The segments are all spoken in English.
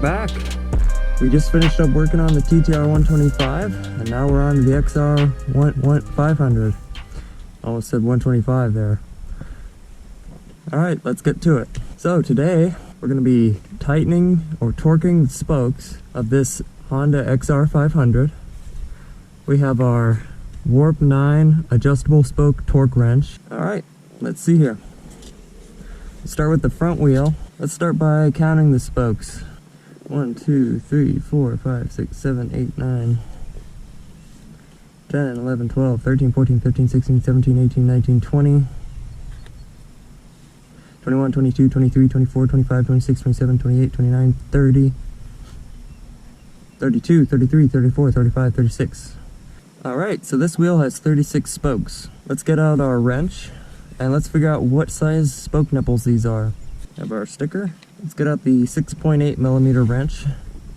back. We just finished up working on the TTR 125, and now we're on to the XR 500. Almost said 125 there. Alright, let's get to it. So today, we're going to be tightening or torquing the spokes of this Honda XR500. We have our Warp 9 adjustable spoke torque wrench. Alright, let's see here. Let's start with the front wheel. Let's start by counting the spokes. 1, 2, 3, 4, 5, 6, 7, 8, 9, 10, 11, 12, 13, 14, 15, 16, 17, 18, 19, 20, 21, 22, 23, 24, 25, 26, 27, 28, 29, 30, 32, 33, 34, 35, 36. Alright, so this wheel has 36 spokes. Let's get out our wrench and let's figure out what size spoke nipples these are. Have our sticker. Let's get out the 6.8 millimeter wrench.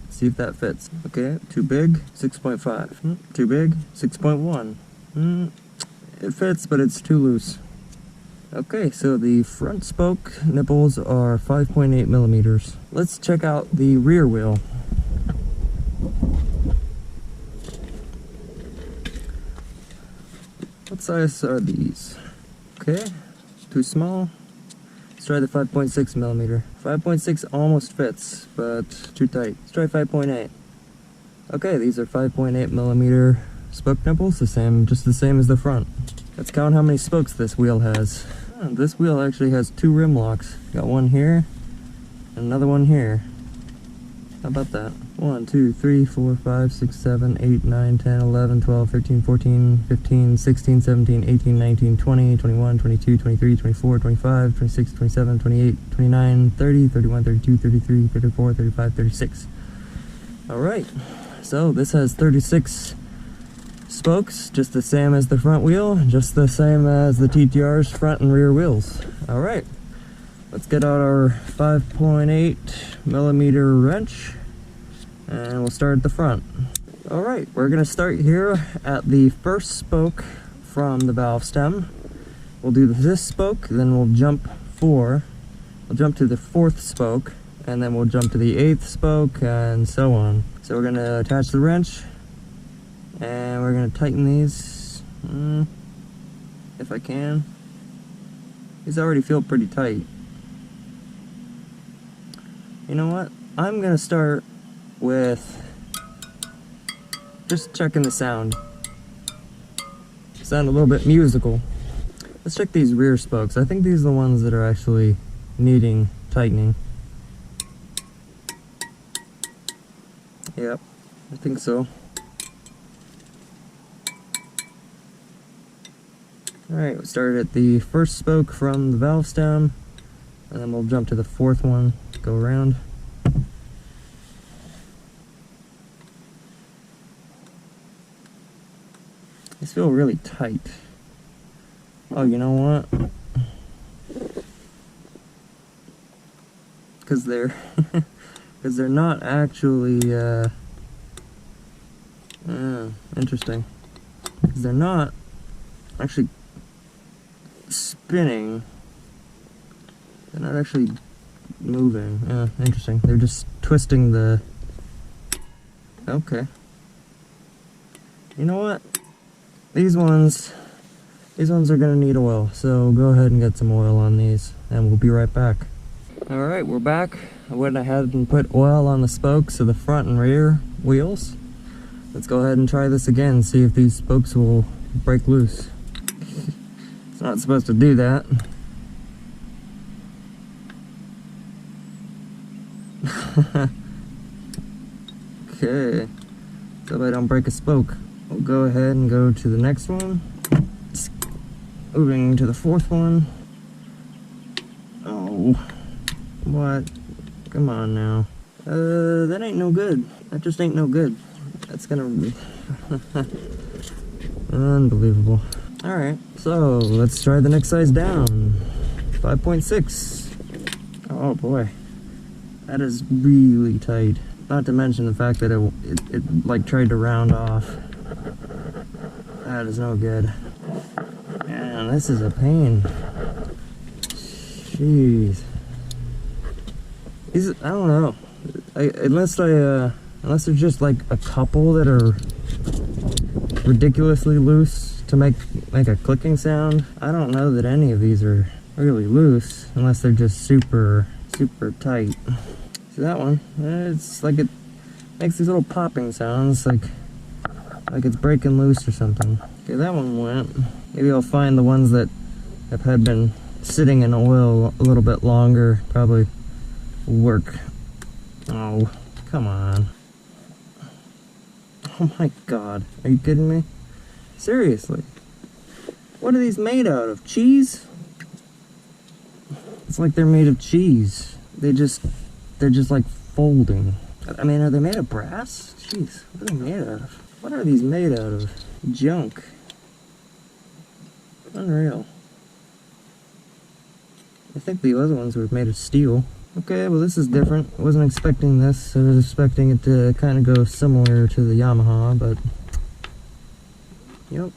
See if that fits. Okay, too big, 6.5. Too big, 6.1. It fits, but it's too loose. Okay, so the front spoke nipples are 5.8 millimeters. Let's check out the rear wheel. What size are these? Okay, too small. Let's try the 5.6 millimeter. 5.6 almost fits, but too tight. Let's try 5.8. Okay, these are 5.8 millimeter spoke nipples, just the same as the front. Let's count how many spokes this wheel has. This wheel actually has 2 rim locks. Got one here, and another one here. How about that? 1, 2, 3, 4, 5, 6, 7, 8, 9, 10, 11, 12, 13, 14, 15, 16, 17, 18, 19, 20, 21, 22, 23, 24, 25, 26, 27, 28, 29, 30, 31, 32, 33, 34, 35, 36. Alright, so this has 36 spokes, just the same as the front wheel, just the same as the TTR's front and rear wheels. Alright, let's get out our 5.8 millimeter wrench and we'll start at the front. Alright, we're going to start here at the first spoke from the valve stem. We'll do this spoke, then we'll jump to the 4th spoke, and then we'll jump to the 8th spoke, and so on. So we're going to attach the wrench, and we're going to tighten these, if I can. These already feel pretty tight. You know what? I'm going to start with just checking the sound. Sound a little bit musical. Let's check these rear spokes. I think these are the ones that are actually needing tightening. Yep, I think so. Alright, we started at the first spoke from the valve stem, and then we'll jump to the 4th one, go around. These feel really tight. Oh, you know what? Because they're not actually interesting. Because they're not actually spinning. They're not actually moving. Interesting. They're just twisting the... Okay. You know what? These ones are gonna need oil, so go ahead and get some oil on these, and we'll be right back. Alright, we're back. I went ahead and put oil on the spokes of the front and rear wheels. Let's go ahead and try this again, see if these spokes will break loose. It's not supposed to do that. Okay, so if I don't break a spoke. We'll go ahead and go to the next one. Moving to the 4th one. Oh, what? Come on now. That ain't no good. That just ain't no good. That's gonna be unbelievable. Alright, so let's try the next size down. 5.6. Oh boy. That is really tight. Not to mention the fact that it like tried to round off. That is no good. Man, this is a pain. Jeez. I don't know. Unless there's just like a couple that are ridiculously loose to make a clicking sound, I don't know that any of these are really loose unless they're just super tight. See that one? It's like it makes these little popping sounds like it's breaking loose or something. Okay, that one went. Maybe I'll find the ones that have been sitting in oil a little bit longer. Probably work. Oh, come on. Oh my god. Are you kidding me? Seriously. What are these made out of? Cheese? It's like they're made of cheese. They're just like folding. I mean, are they made of brass? Jeez, what are they made out of? What are these made out of? Junk. Unreal. I think the other ones were made of steel. Okay, well this is different. I wasn't expecting this. I was expecting it to kind of go similar to the Yamaha, but... Yep.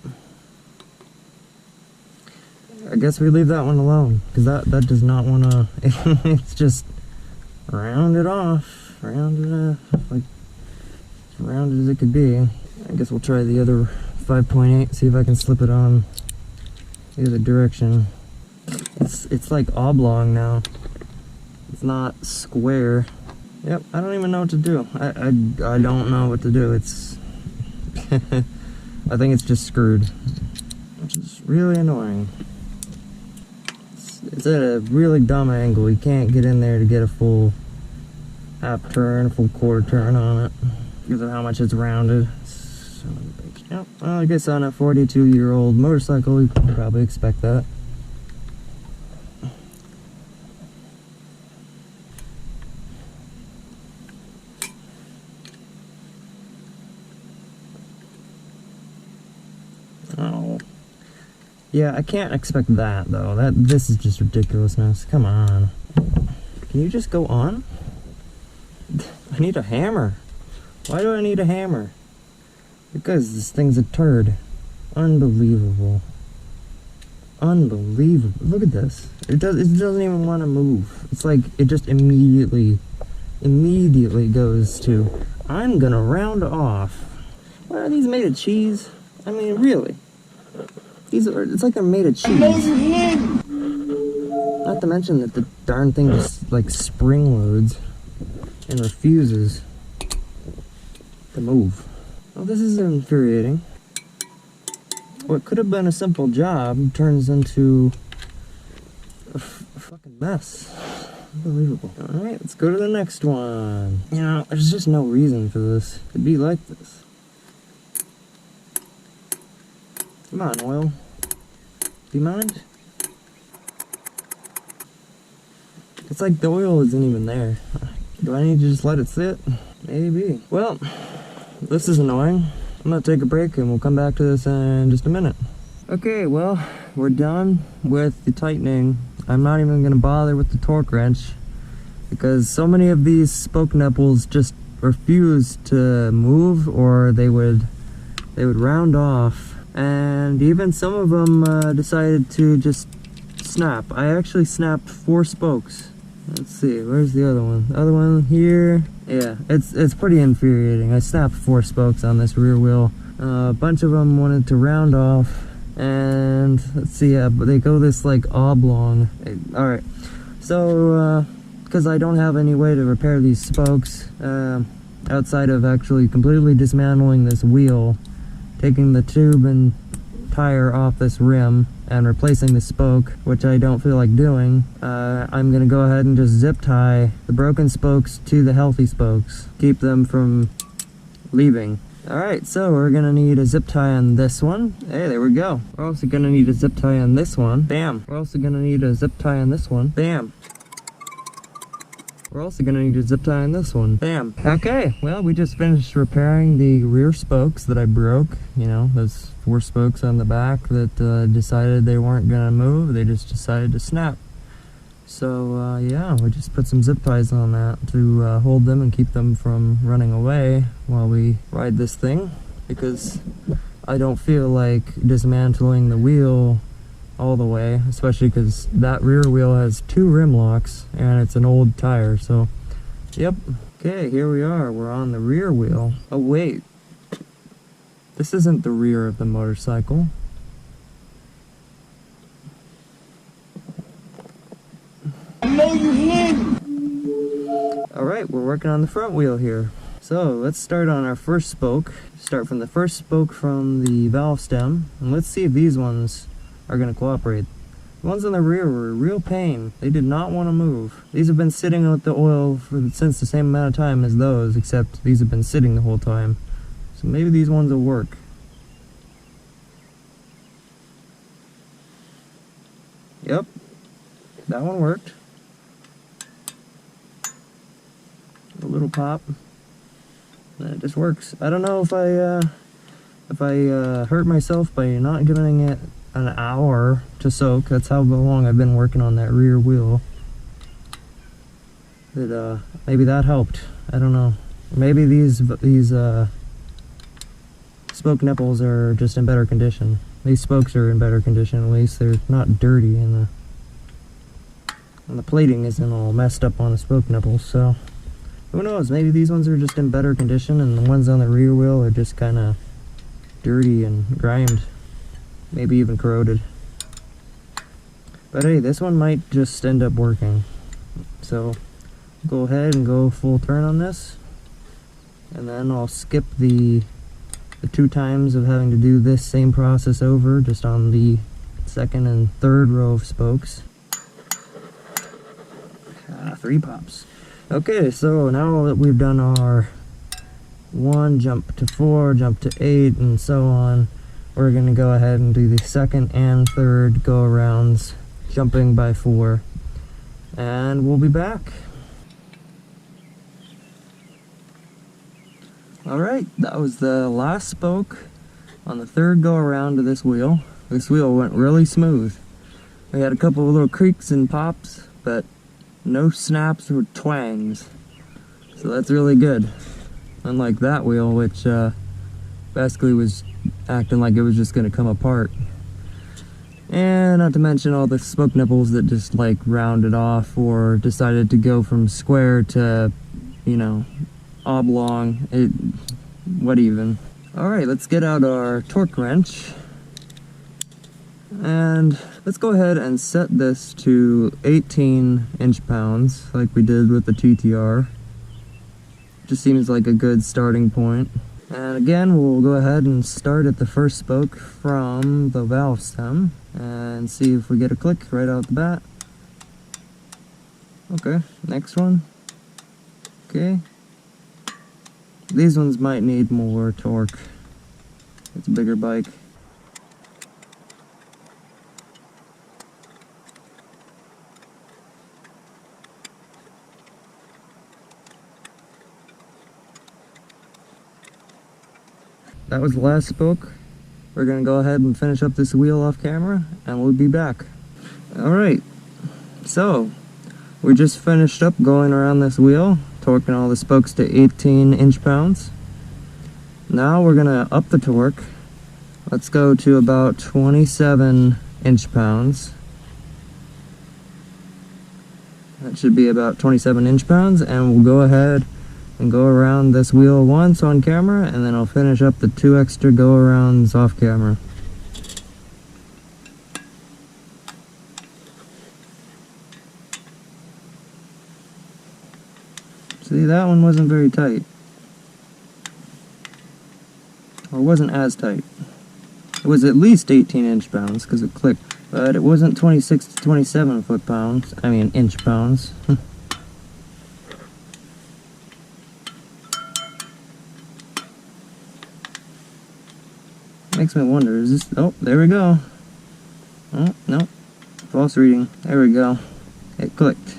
I guess we leave that one alone, because that does not want to... It's just round it off. Round it off. Like, as rounded as it could be. I guess we'll try the other 5.8, see if I can slip it on the other direction. It's like oblong now. It's not square. Yep, I don't even know what to do. I don't know what to do. It's... I think it's just screwed. Which is really annoying. It's at a really dumb angle. You can't get in there to get a full half turn, full quarter turn on it because of how much it's rounded. Yep. Well, I guess on a 42-year-old motorcycle, you can probably expect that. Oh. Yeah, I can't expect that though. This is just ridiculousness. Come on. Can you just go on? I need a hammer. Why do I need a hammer? Because this thing's a turd. Unbelievable. Unbelievable. Look at this. It doesn't even want to move. It's like it just immediately goes to, I'm gonna round off. What are these made of cheese? I mean, really? It's like they're made of cheese. Not to mention that the darn thing just like spring loads and refuses to move. Well, this is infuriating. What could have been a simple job turns into a fucking mess. Unbelievable. Alright, let's go to the next one. You know, there's just no reason for this to be like this. Come on, oil. Do you mind? It's like the oil isn't even there. Do I need to just let it sit? Maybe. Well, this is annoying. I'm gonna take a break and we'll come back to this in just a minute. Okay, well, we're done with the tightening. I'm not even gonna bother with the torque wrench because so many of these spoke nipples just refuse to move, or they would round off. And even some of them decided to just snap. I actually snapped 4 spokes. Let's see, where's the other one? The other one here. Yeah, it's pretty infuriating. I snapped 4 spokes on this rear wheel. A bunch of them wanted to round off, and let's see, yeah, but they go this like oblong. Alright, so because I don't have any way to repair these spokes outside of actually completely dismantling this wheel, taking the tube and tire off this rim and replacing the spoke, which I don't feel like doing, I'm gonna go ahead and just zip tie the broken spokes to the healthy spokes, keep them from leaving. Alright, so we're gonna need a zip tie on this one. Hey, there we go. We're also gonna need a zip tie on this one. Bam. We're also gonna need a zip tie on this one. Bam. We're also gonna need a zip tie on this one. Bam. Okay, well, we just finished repairing the rear spokes that I broke. You know, those 4 spokes on the back that decided they weren't gonna move. They just decided to snap. So, yeah, we just put some zip ties on that to hold them and keep them from running away while we ride this thing. Because I don't feel like dismantling the wheel all the way, especially because that rear wheel has 2 rim locks and it's an old tire. So yep. Okay, here we are. We're on the rear wheel. Oh wait, this isn't the rear of the motorcycle. No, you didn't. Alright, we're working on the front wheel here. So let's start on our first spoke. Start from the first spoke from the valve stem, and let's see if these ones are going to cooperate. The ones on the rear were a real pain. They did not want to move. These have been sitting with the oil since the same amount of time as those, except these have been sitting the whole time. So maybe these ones will work. Yep, that one worked. A little pop. And it just works. I don't know if I hurt myself by not giving it an hour to soak. That's how long I've been working on that rear wheel. But maybe that helped. I don't know. Maybe these spoke nipples are just in better condition. These spokes are in better condition, at least. They're not dirty, and the plating isn't all messed up on the spoke nipples, so who knows, maybe these ones are just in better condition and the ones on the rear wheel are just kind of dirty and grimed, maybe even corroded. But hey, this one might just end up working. So go ahead and go full turn on this, and then I'll skip the 2 times of having to do this same process over, just on the second and third row of spokes. 3 pops. Okay, so now that we've done our 1 jump to 4, jump to 8, and so on, we're going to go ahead and do the second and third go-arounds, jumping by 4, and we'll be back. Alright, that was the last spoke on the third go-around of this wheel. This wheel went really smooth. We had a couple of little creaks and pops, but no snaps or twangs, so that's really good. Unlike that wheel, which basically was acting like it was just going to come apart. And not to mention all the spoke nipples that just like rounded off or decided to go from square to, you know, oblong. What even. Alright, let's get out our torque wrench. And let's go ahead and set this to 18 inch-pounds like we did with the TTR. Just seems like a good starting point. And again, we'll go ahead and start at the first spoke from the valve stem and see if we get a click right out the bat. Okay, next one. Okay. These ones might need more torque. It's a bigger bike. That was the last spoke. We're going to go ahead and finish up this wheel off camera, and we'll be back. Alright, so we just finished up going around this wheel, torquing all the spokes to 18 inch-pounds. Now we're going to up the torque. Let's go to about 27 inch-pounds. That should be about 27 inch-pounds, and we'll go ahead and go around this wheel once on camera, and then I'll finish up the 2 extra go-arounds off camera. See, that one wasn't very tight. Or wasn't as tight. It was at least 18 inch-pounds because it clicked, but it wasn't 26 to 27 foot-pounds. I mean inch-pounds. Makes me wonder, is this, oh, there we go. Oh, no, false reading. There we go. It clicked.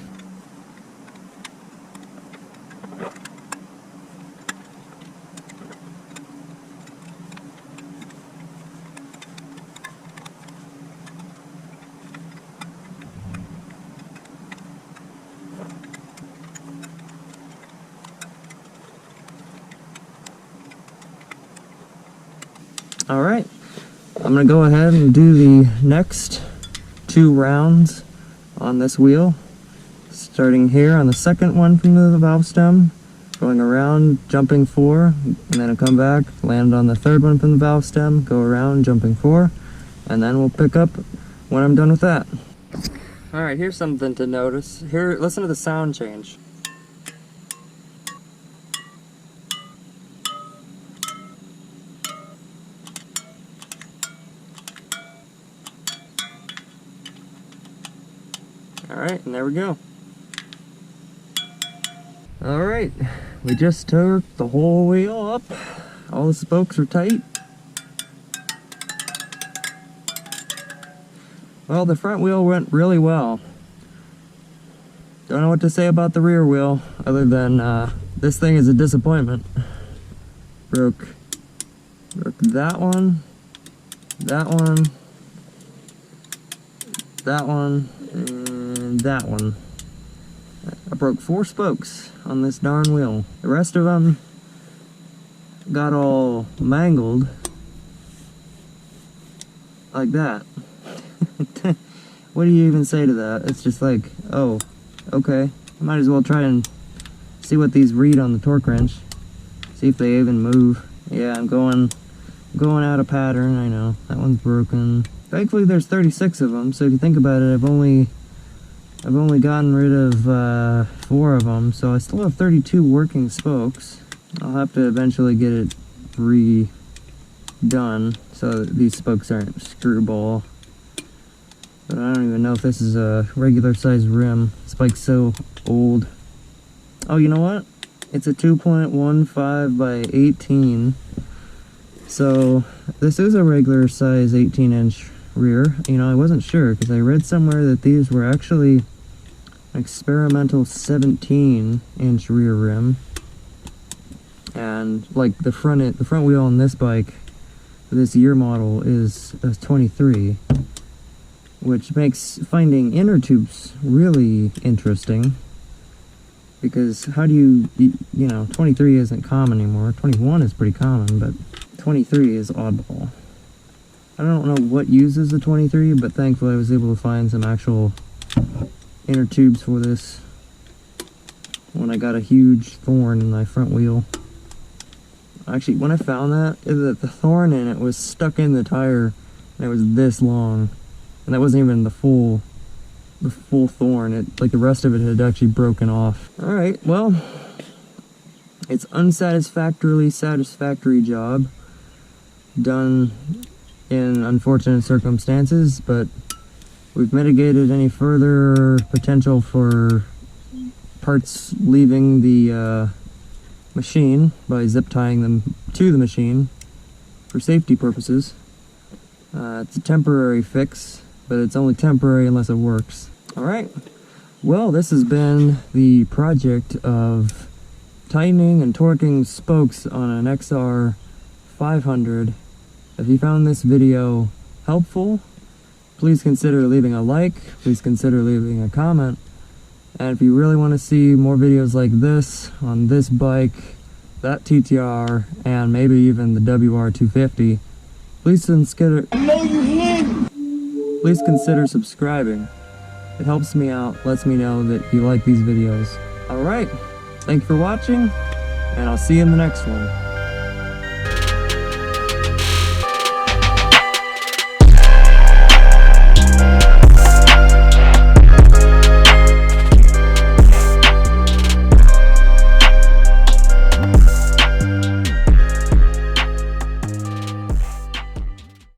Alright, I'm going to go ahead and do the next 2 rounds on this wheel. Starting here on the second one from the valve stem, going around, jumping 4, and then I'll come back, land on the third one from the valve stem, go around, jumping 4, and then we'll pick up when I'm done with that. Alright, here's something to notice. Here, listen to the sound change. Alright, and there we go. Alright, we just took the whole wheel up. All the spokes are tight. Well, the front wheel went really well. Don't know what to say about the rear wheel, other than this thing is a disappointment. Broke that one, that one, and that one. I broke 4 spokes on this darn wheel. The rest of them got all mangled like that. What do you even say to that? It's just like, oh, okay. I might as well try and see what these read on the torque wrench. See if they even move. Yeah, I'm going out of pattern, I know. That one's broken. Thankfully there's 36 of them, so if you think about it, I've only gotten rid of 4 of them, so I still have 32 working spokes. I'll have to eventually get it redone so that these spokes aren't screwball. But I don't even know if this is a regular size rim. This bike's so old. Oh, you know what? It's a 2.15 by 18. So this is a regular size 18-inch rear. You know, I wasn't sure because I read somewhere that these were actually an experimental 17-inch rear rim. And like the front wheel on this bike, this year model, is a 23. Which makes finding inner tubes really interesting, because how do you know, 23 isn't common anymore. 21 is pretty common, but 23 is oddball. I don't know what uses the 23, but thankfully I was able to find some actual inner tubes for this when I got a huge thorn in my front wheel. Actually, when I found that, the thorn in it was stuck in the tire, and it was this long. And that wasn't even the full thorn. Like the rest of it had actually broken off. Alright, well, it's satisfactory job done in unfortunate circumstances, but we've mitigated any further potential for parts leaving the machine by zip tying them to the machine for safety purposes. It's a temporary fix, but it's only temporary unless it works. Alright, well, this has been the project of tightening and torquing spokes on an XR500. If you found this video helpful, please consider leaving a like, please consider leaving a comment, and if you really want to see more videos like this on this bike, that TTR, and maybe even the WR250, please consider subscribing. It helps me out, lets me know that you like these videos. Alright, thank you for watching, and I'll see you in the next one.